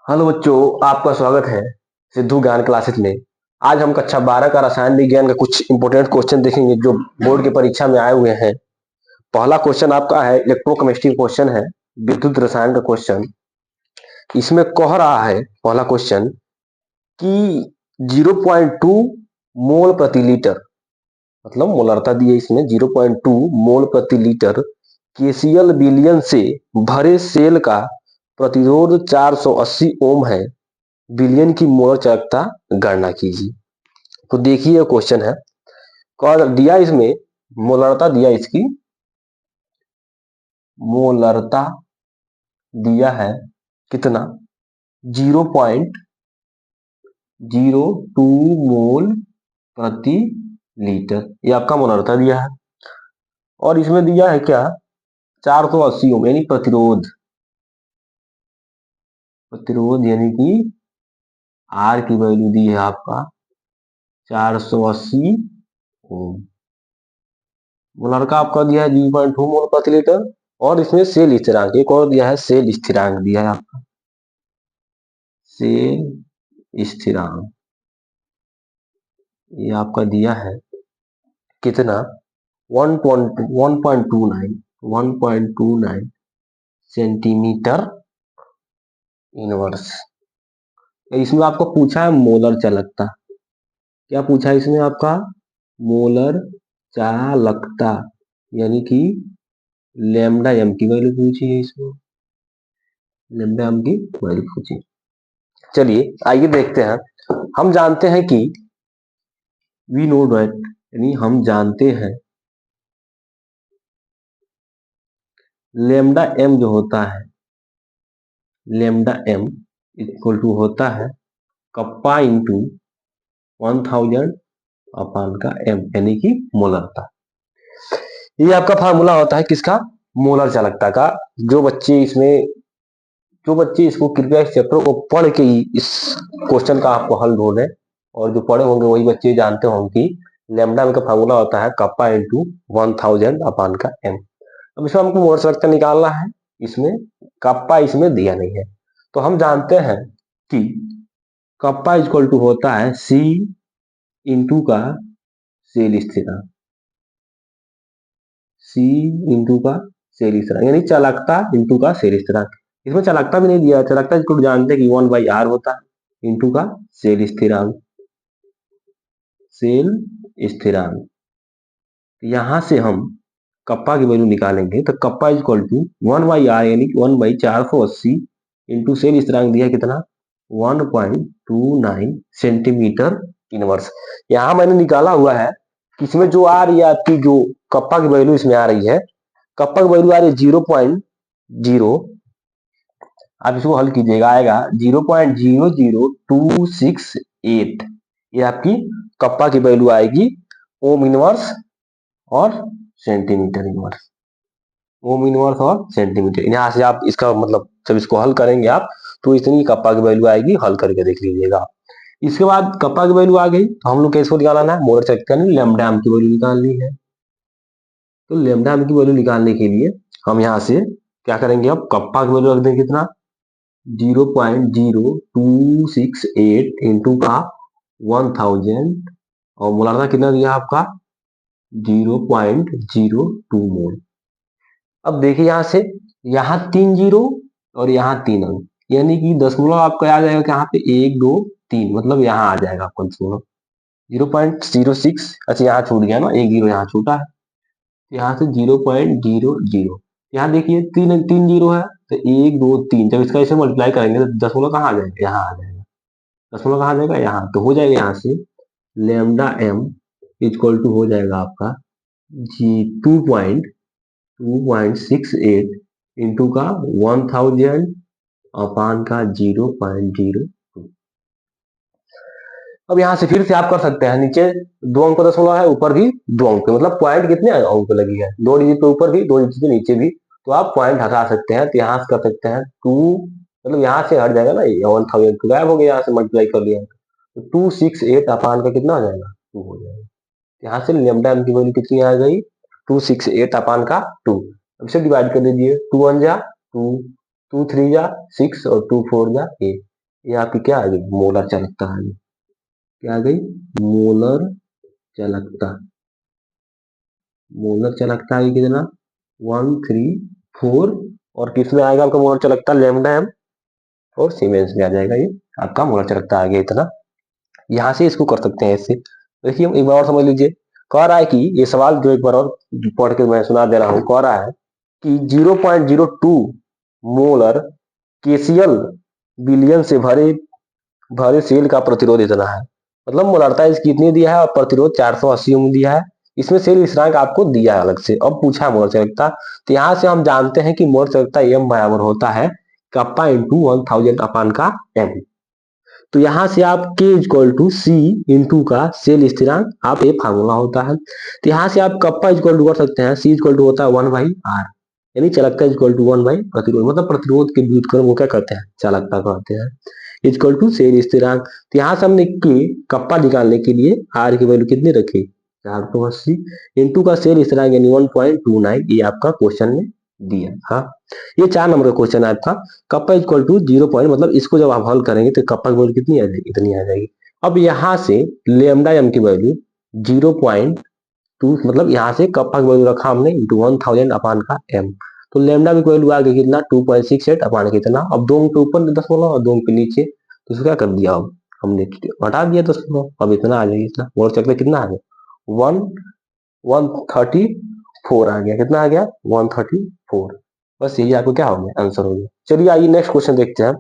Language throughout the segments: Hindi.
हेलो बच्चों, आपका स्वागत है सिद्धू ज्ञान क्लासेस में। आज हम कक्षा 12 का रसायन विज्ञान का कुछ इंपॉर्टेंट क्वेश्चन देखेंगे जो बोर्ड की परीक्षा में आए हुए हैं। पहला क्वेश्चन आपका है इलेक्ट्रोकेमिस्ट्री क्वेश्चन है, विद्युत रसायन का क्वेश्चन। इसमें कह रहा है पहला क्वेश्चन कि 0.2 मोल प्रति लीटर, मतलब मोलरता दी है इसमें 0.2 मोल प्रति लीटर केसीएल विलयन से भरे सेल का प्रतिरोध 480 ओम है। विलयन की मोलर चालकता गणना कीजिए। तो देखिए क्वेश्चन है, कौन दिया इसमें मोलरता दिया, इसकी मोलरता दिया है कितना 0.02 मोल प्रति लीटर, ये आपका मोलरता दिया है। और इसमें दिया है क्या 480 ओम यानी प्रतिरोध, प्रतिरोध यानी कि आर की वैल्यू दी है आपका 480 ओम। मोलर का आपका दिया है 0.2 मोल प्रति लीटर। और इसमें सेल स्थिरांक एक और दिया है, सेल स्थिरांक दिया है आपका, सेल स्थिरांक ये आपका दिया है कितना 1.29 सेंटीमीटर इनवर्स। इसमें आपको पूछा है मोलर चालकता, क्या पूछा है इसमें आपका मोलर चालकता यानी कि लैम्डा एम की वैल्यू पूछी है, इसमें लैम्डा एम की वैल्यू पूछी। चलिए आइए देखते हैं। हम जानते हैं कि वी नो डैट यानी हम जानते हैं लेमडा एम जो होता है, लेमडा एम इक्वल टू होता है कप्पा इंटू 1000 अपान का एम यानी कि मोलरता। ये आपका फार्मूला होता है किसका, मोलर चालकता का। जो बच्चे इसको कृपया इस चैप्टर को पढ़ के ही इस क्वेश्चन का आपको हल ढूंढे, और जो पढ़े होंगे वही बच्चे जानते होंगे कि लेमडा का फार्मूला होता है कप्पा इंटू 1000 अपान का एम। अब इसमें हमको मोलर चालकता निकालना है, इसमें कप्पा इसमें दिया नहीं है। तो हम जानते हैं कि कप्पा इक्वल टू होता है सी इंटू का सेल स्थिरांक, सी इंटू का सेल स्थिरांक यानी चालकता इंटू का सेल स्थिरांक। इसमें चालकता भी नहीं दिया, चालकता इक्वल जानते हैं कि 1/r होता है इंटू का सेल स्थिरांक, सेल स्थिरांक। यहां से हम कप्पा की वैल्यू निकालेंगे तो कप्पा इक्वल टू 1/r यानी 1/480 इंटू सेल स्थिरांक दिया कितना 1.29 सेंटीमीटर इनवर्स। यहां मैंने निकाला हुआ है कि इसमें जो आ रही है आपकी, जो कप्पा की वैल्यू इसमें आ रही है, कप्पा की वैल्यू आ रही है 0.0, आप इसको हल कीजिएगा आएगा 0.00268। ये आपकी कप्पा की वैल्यू आएगी ओम इनवर्स और सेंटीमीटर इनवर्स, ओम इनवर्स और सेंटीमीटर। यहाँ से आप इसका मतलब जब इसको हल करेंगे आप तो इतनी कप्पा की वैल्यू आएगी, हल करके देख लीजिएगा। इसके बाद कप्पा की वैल्यू आ गई तो हम लोग कैसे निकालना है, मोलर चालकता यानी लैम्डा एम की वैल्यू निकालनी है। तो लैम्डा एम की वैल्यू निकालने के लिए हम यहाँ से क्या करेंगे, अब कप्पा की वैल्यू रख देंगे कितना 0.0268 इंटू का 1000 और मोलार्ता कितना दिया आपका 0.02 मोल। अब देखिए यहाँ से यहाँ 3 जीरो और यहाँ 3 अंक यानी कि दशमलव आपका आ जाएगा यहाँ पे 1 2 3, मतलब यहाँ आ जाएगा आपका दशमलव 0.06। अच्छा यहाँ छूट गया ना, 1 जीरो यहाँ छूटा है, यहाँ से 0.00। यहाँ देखिए 3 जीरो है तो 1 2 3, जब इसका इसे मल्टीप्लाई करेंगे तो दशमलव कहाँ आ जाएगा, यहाँ आ जाएगा। दशमलव कहाँ आ जाएगा, यहाँ। तो हो जाएगा यहाँ से लेमडा एम इक्वल टू हो जाएगा आपका जी 2.68 इंटू का 1000 अपान का 0.02। अब यहाँ से फिर से आप कर सकते हैं, नीचे 2 अंक का दशमलव है, ऊपर भी 2 अंक, मतलब पॉइंट कितने अंक लगी है, 2 डिजिट पे ऊपर भी 2 डिजिट पे नीचे भी, तो आप पॉइंट हटा सकते हैं। तो यहाँ से कर सकते हैं 2, मतलब यहाँ से हट जाएगा ना, ये 1000 तो गायब हो गया, यहाँ से मल्टीप्लाई कर लिया तो 268 अपान का कितना हो जाएगा 2 हो जाएगा। यहाँ से लेमडा एम की वैल्यू कितनी आ गई 268 अपान का 2। अब इसे डिवाइड कर दीजिए, 2 1 जा 2, 2 3 जा 6 और 2 4 जा 8। ये आपकी क्या आ गई, मोलर चालकता आ गई। क्या आ गई, मोलर चालकता। मोलर चालकता आ गई कितना, 134। और किसमें आएगा आपका मोलर चालकता, लैम्डा एम और सीमेंस में आ जाएगा। ये आपका मोलर चालकता आ गया इतना। यहाँ से इसको कर सकते हैं ऐसे। देखिए एक बार और समझ लीजिए, कह रहा है कि ये सवाल जो एक बार और पढ़ के मैं सुना दे रहा हूँ, कह रहा है कि 0.02 मोलर केसीएल विलियन से भरे भरे सेल का प्रतिरोध इतना है। मतलब मोलरता इसकी इतनी दिया है और प्रतिरोध 480 ओम दिया है। इसमें सेल स्थिरांक आपको दिया है अलग से। अब पूछा है मोलर चालकता, तो यहाँ से हम जानते हैं कि मोलर चालकता एम बराबर होता है कप्पा इंटू 1000 अपान का एम। तो यहाँ से आप K equal to C into का सेल स्थिरांक, आप ये फार्मूला होता है। तो यहाँ से आप कप्पा इक्वल टू कर सकते हैं, सी इक्वल टू होता है 1/r, यानी चालकता इक्वल टू 1 बाई प्रतिरोध। मतलब प्रतिरोध के व्युत्क्रम को क्या कहते हैं, चालकता कहते हैं। इक्वल टू सेल स्थिरांक। तो यहाँ से हमने के कप्पा निकालने के लिए आर की वैल्यू कितनी रखी, 480 इंटू का सेल स्थिरांक यानी 1.29। ये आपका क्वेश्चन में दिया था। ये 4 नंबर का क्वेश्चन है आपका। कप्पा इक्वल टू 0 पॉइंट, मतलब इसको जब आप हल करेंगे तो कप्पा की वैल्यू कितनी आ जाएगी, इतनी आ जाएगी। अब यहाँ से लेमडा एम की वैल्यू 0.2, मतलब यहाँ से कप्पा की वैल्यू रखा हमने इंटू 1000 अपान का एम। तो लेमडा की वैल्यू आ गई कितना, 2.68 अपान कितना। अब 2 के ऊपर 10 और 2 के नीचे, तो इसको क्या कर दिया, अब हमने हटा दिया 10। अब इतना आ जाएगी, इतना और चलते कितना आ गया, 134 आ गया। कितना आ गया, 134। बस यही आपको क्या हो गया, आंसर हो गया। चलिए आइए नेक्स्ट क्वेश्चन देखते हैं।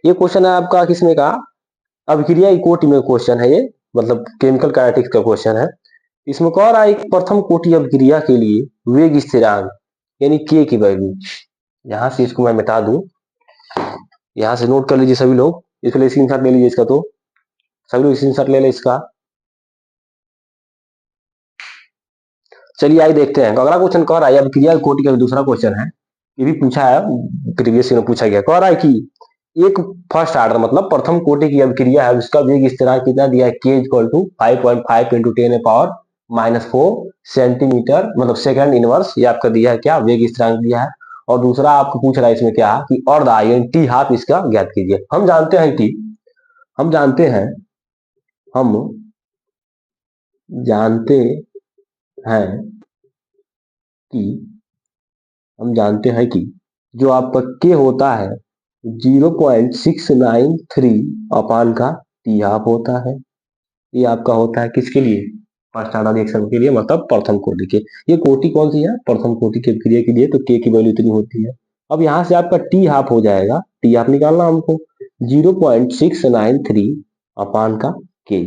ये क्वेश्चन है आपका किसमें का, अभिक्रिया कोटि में क्वेश्चन है ये, मतलब केमिकल काइनेटिक्स का क्वेश्चन है। इसमें कह रहा है प्रथम कोटि अभिक्रिया के लिए वेग स्थिरांक यानी के की वैल्यू। यहाँ से इसको मैं मिटा दूं, यहाँ से नोट कर लीजिए सभी लोग, इसके लिए स्क्रीनशॉट ले लीजिए इसका। तो सभी लोग स्क्रीनशॉट ले लें इसका। चलिए आइए देखते हैं। अगला क्वेश्चन कह रहा है, अभिक्रिया कोटि का दूसरा क्वेश्चन है, ये भी पूछा है, प्रीवियस में पूछा गया। कह रहा है कि एक फर्स्ट आर्डर मतलब प्रथम कोटि की अभिक्रिया है, उसका वेग स्थिरांक कितना दिया है, के इक्वल टू 5.5 इंटू 10⁻⁻⁴ सेंटीमीटर, मतलब सेकंड इनवर्स। ये आपका दिया है क्या, वेग स्थिरांक दिया है। और दूसरा आपको पूछ रहा है इसमें क्या कि अर्ध आयन टी हाफ इसका ज्ञात कीजिए। हम जानते हैं कि हम जानते हैं कि हम जानते हैं कि जो आपका के होता है 0.693 अपान का टी हाफ होता है। ये आपका होता है किसके लिए, फर्स्ट ऑर्डर रिएक्शन के लिए, मतलब प्रथम कोटि के। ये कोटि कौन सी है, प्रथम कोटि के क्रिया के लिए, तो के की वैल्यू इतनी होती है। अब यहाँ से आपका टी हाफ हो जाएगा, टी हाफ निकालना हमको, 0.693 अपान का के।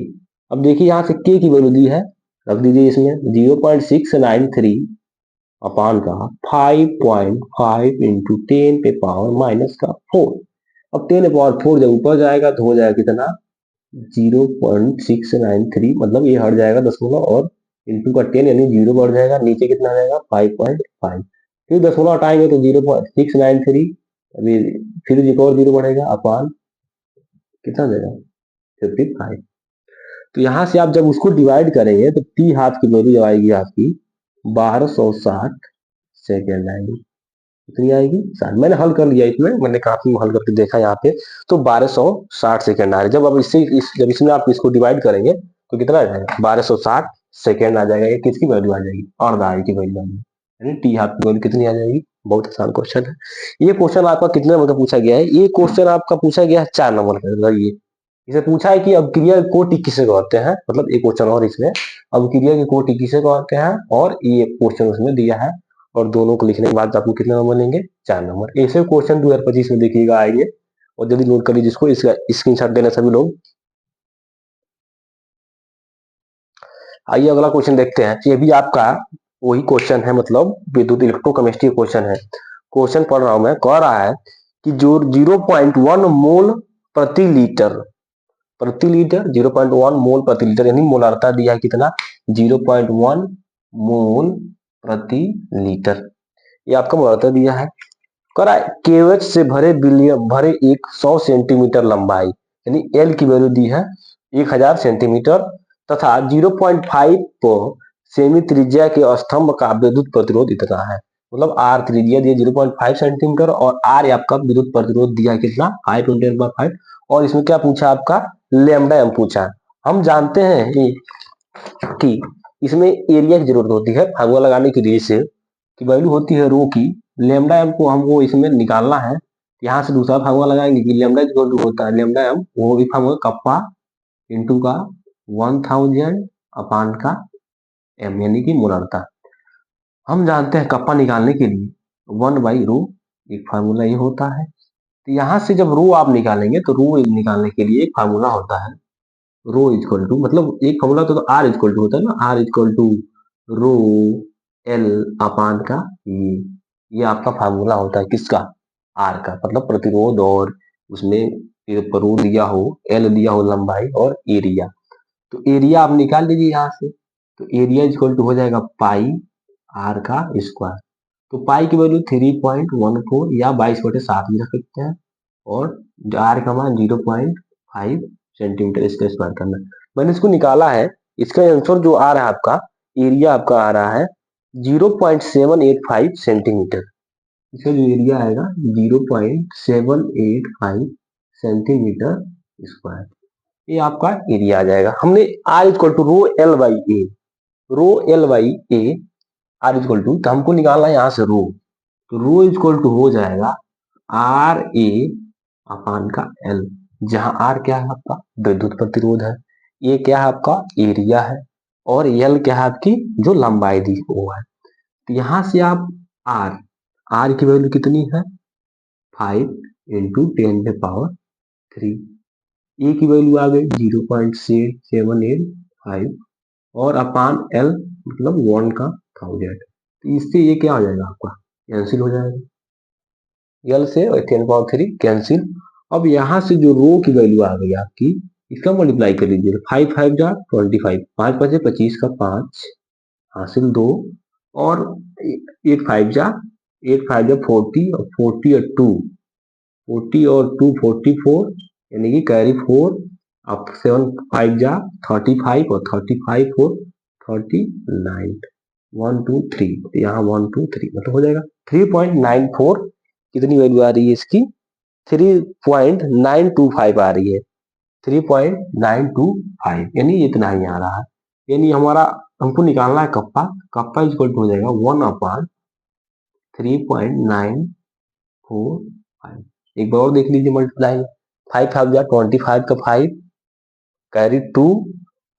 अब देखिए यहाँ से के की वैल्यू दी है, रख दीजिए इसमें 0.693 अपान का 5.5 इंटू 10⁻⁻⁴। अब 10⁻⁴ जब ऊपर जाएगा तो हो जाएगा कितना, 0.693, मतलब ये हट जाएगा दशमलव और इंटू का 10 यानी 0 बढ़ जाएगा, नीचे कितना रहेगा 5.5। फिर दशमलव हटाएंगे तो 0.693, अभी फिर एक और 0 बढ़ेगा अपान कितना देगा 55। तो यहाँ से आप जब उसको डिवाइड करेंगे तो टी हाफ की वैल्यू जब आएगी आपकी 1260 सेकेंड आएगी। कितनी आएगी 60। मैंने हल कर लिया इसमें, मैंने काफी हल करके देखा यहाँ पे, तो 1260 सेकेंड आ रहे। जब अब इससे जब इसमें आप इसको डिवाइड करेंगे तो कितना आ जाएगा, 1260 सेकेंड आ जाएगा। ये किसकी वैल्यू आ जाएगी, अर्ध आयन की वैल्यू आ जाएगी, यानी टी हाफ की वैल्यू कितनी आ जाएगी। बहुत आसान क्वेश्चन है। ये क्वेश्चन आपका कितने नंबर का पूछा गया है, ये क्वेश्चन आपका पूछा गया है 4 नंबर का। ये इसे पूछा है कि अभिक्रिया कोटि किसे कहते हैं, मतलब एक क्वेश्चन और इसमें, अभिक्रिया की कोटि किसे कहते हैं, और ये क्वेश्चन उसमें दिया है। और दोनों को लिखने के बाद आपको कितने नंबर लेंगे, 4 नंबर। ऐसे क्वेश्चन 2025 में देखिएगा आएंगे, और जल्दी नोट कर लीजिए इसको, इसका स्क्रीनशॉट देना सभी लोग। आइए अगला क्वेश्चन देखते हैं। ये भी आपका वही क्वेश्चन है, मतलब विद्युत इलेक्ट्रोकेमिस्ट्री क्वेश्चन है। क्वेश्चन पढ़ रहा हूं मैं, कह रहा है कि जो 0.1 मोल प्रति लीटर 0.1 मोल प्रति लीटर, यानी मोलारता दिया है कितना, 0.1 मोल प्रति लीटर। ये आपका मोलारता दिया है। करा केवच से भरे एक 100 सेंटीमीटर लंबाई, यानी एल की वैल्यू दी है 1000 सेंटीमीटर, तथा 0.5 सेमी त्रिज्या के स्तंभ का विद्युत प्रतिरोध इतना है। मतलब आर त्रिज्या दिया 0.5 सेंटीमीटर और आर आपका विद्युत प्रतिरोध दिया है कितना 5 × 10⁵ और इसमें क्या पूछा आपका लैम्डा एम पूछा। हम जानते हैं कि इसमें एरिया की जरूरत होती है फार्मूला लगाने के लिए से की वैल्यू होती है रो की। लैम्डा एम को हमको इसमें निकालना है, यहाँ से दूसरा फार्मूला लगाएंगे कि लैम्डा इक्वल टू होता है लैम्डा एम, वो भी फार्मूला कप्पा इंटू का 1000 अपान का एम यानी कि मोलारता। हम जानते हैं कप्पा निकालने के लिए 1/रो एक फार्मूला ये होता है। तो यहाँ से जब रो आप निकालेंगे तो रो निकालने के लिए एक फार्मूला होता है रो इक्वल टू, मतलब एक फार्मूला तो आर इक्वल टू होता है ना, R equal to rho L upon का ये आपका फार्मूला होता है किसका आर का, मतलब प्रतिरोध और उसमें रो दिया हो एल दिया हो लंबाई और एरिया। तो एरिया आप निकाल लीजिए यहाँ से, तो एरिया इक्वल टू हो जाएगा पाई आर का स्क्वायर। तो पाई की वैल्यू 3.14 या 22/7 भी रख सकते हैं और आर का मान 0.5 सेंटीमीटर इसका स्क्वायर करना। मैंने इसको निकाला है, इसका आंसर जो आ रहा है आपका एरिया आपका आ रहा है 0.785 सेंटीमीटर। इसका जो एरिया आएगा 0.785 सेंटीमीटर स्क्वायर, ये आपका एरिया आ जाएगा। हमने R equal to rho L by A, rho L by A R equal to, तो हमको निकालना है यहाँ से रो, तो रो इक्वल टू हो जाएगा आर ए अपान का एल, जहां आर क्या है आपका विद्युत प्रतिरोध है, ये क्या है आपका एरिया है और एल क्या है आपकी जो लंबाई दी वो है। तो यहां से आप आर आर की वैल्यू कितनी है 5 × 10⁻³ ए की वैल्यू आ गई 0.785 और अपान एल मतलब 1 का 1000। तो इससे ये क्या हो जाएगा आपका कैंसिल हो जाएगा, एल से 10⁻³ कैंसिल। अब यहाँ से जो रो की वैल्यू आ गई आपकी इसका मल्टीप्लाई कर लीजिए, 5 5 जा 25, 5 5 25 का 5 हासिल 2 और 8 5 जा 40 और 40 और 2 40 और 2 44 यानी कि कैरी 4, अब 7 5 जा 35 और 35 4 39 1 2 3, यहाँ 1 2 3 मतलब हो जाएगा 3.94। कितनी वैल्यू आ रही है इसकी 3.925 आ रही है, 3.925 यानी इतना ही आ रहा है। यानी हमारा हमको निकालना है कप्पा, कप्पा इक्वल टू हो जाएगा 1/3.945। एक बार और देख लीजिए मल्टीप्लाई, 5 5 जा 25 का 5 कैरी 2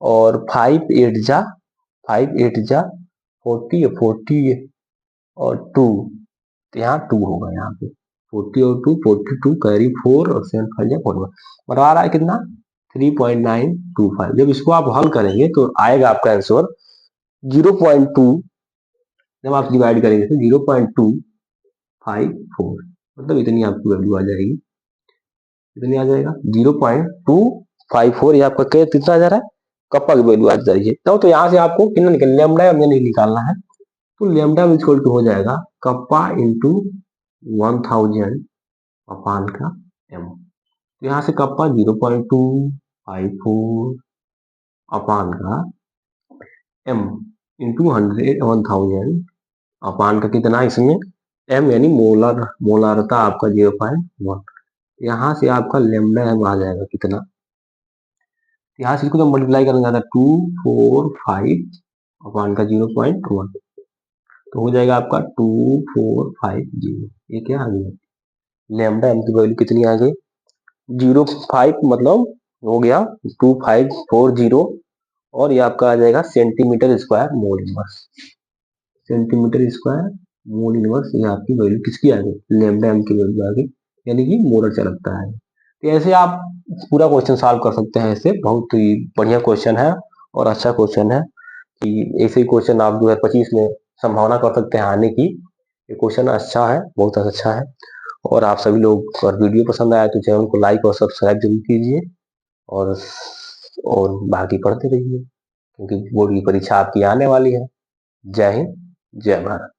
और 5 8 जा 40 और 2, तो यहाँ 2 होगा यहाँ पे 40 और 2 42 कैरी 4 और 7 5 जा 41 मतलब आ रहा है कितना 3.925। जब इसको आप हल करेंगे तो आएगा आपका आंसर 0.2, जब आप डिवाइड करेंगे तो 0.254 मतलब इतनी आपकी वैल्यू आ जाएगी, इतनी आ जाएगा 0.254। ये आपका कितना आ जा रहा है कप्पा की वैल्यू आ जा रही है। तो यहाँ से आपको कितना निकल लैम्डा नहीं निकालना है, तो लैम्डा इक्वल टू हो जाएगा कप्पा इंटू 1000 अपान का एम। तो यहाँ से कप्पा 0.254 अपान का एम इंटू 1000 अपान का कितना इसमें एम यानी मोलारता आपका 0.1। यहाँ से आपका लैम्डा एम आ जाएगा कितना, यहाँ से इसको जब मल्टीप्लाई करना जाता है 245 अपान का 0.1 तो हो जाएगा आपका 2450। ये क्या आ गया लैम्डा एम की वैल्यू कितनी आ गई 05 मतलब हो गया 2540 और ये आपका आ जाएगा centimetre square mole inverse, centimetre square mole inverse. ये आपकी वैल्यू किसकी आ गई लैम्डा एम की वैल्यू आ गई यानी कि मोलर चलकता है। तो ऐसे आप पूरा क्वेश्चन सॉल्व कर सकते हैं, ऐसे बहुत ही बढ़िया क्वेश्चन है और अच्छा क्वेश्चन है कि ऐसे ही क्वेश्चन आप 2025 में संभावना कर सकते हैं आने की। ये क्वेश्चन अच्छा है, बहुत अच्छा है। और आप सभी लोग अगर वीडियो पसंद आया तो चैनल को लाइक और सब्सक्राइब जरूर कीजिए और बाकी पढ़ते रहिए क्योंकि बोर्ड की परीक्षा आपकी आने वाली है। जय हिंद जय भारत।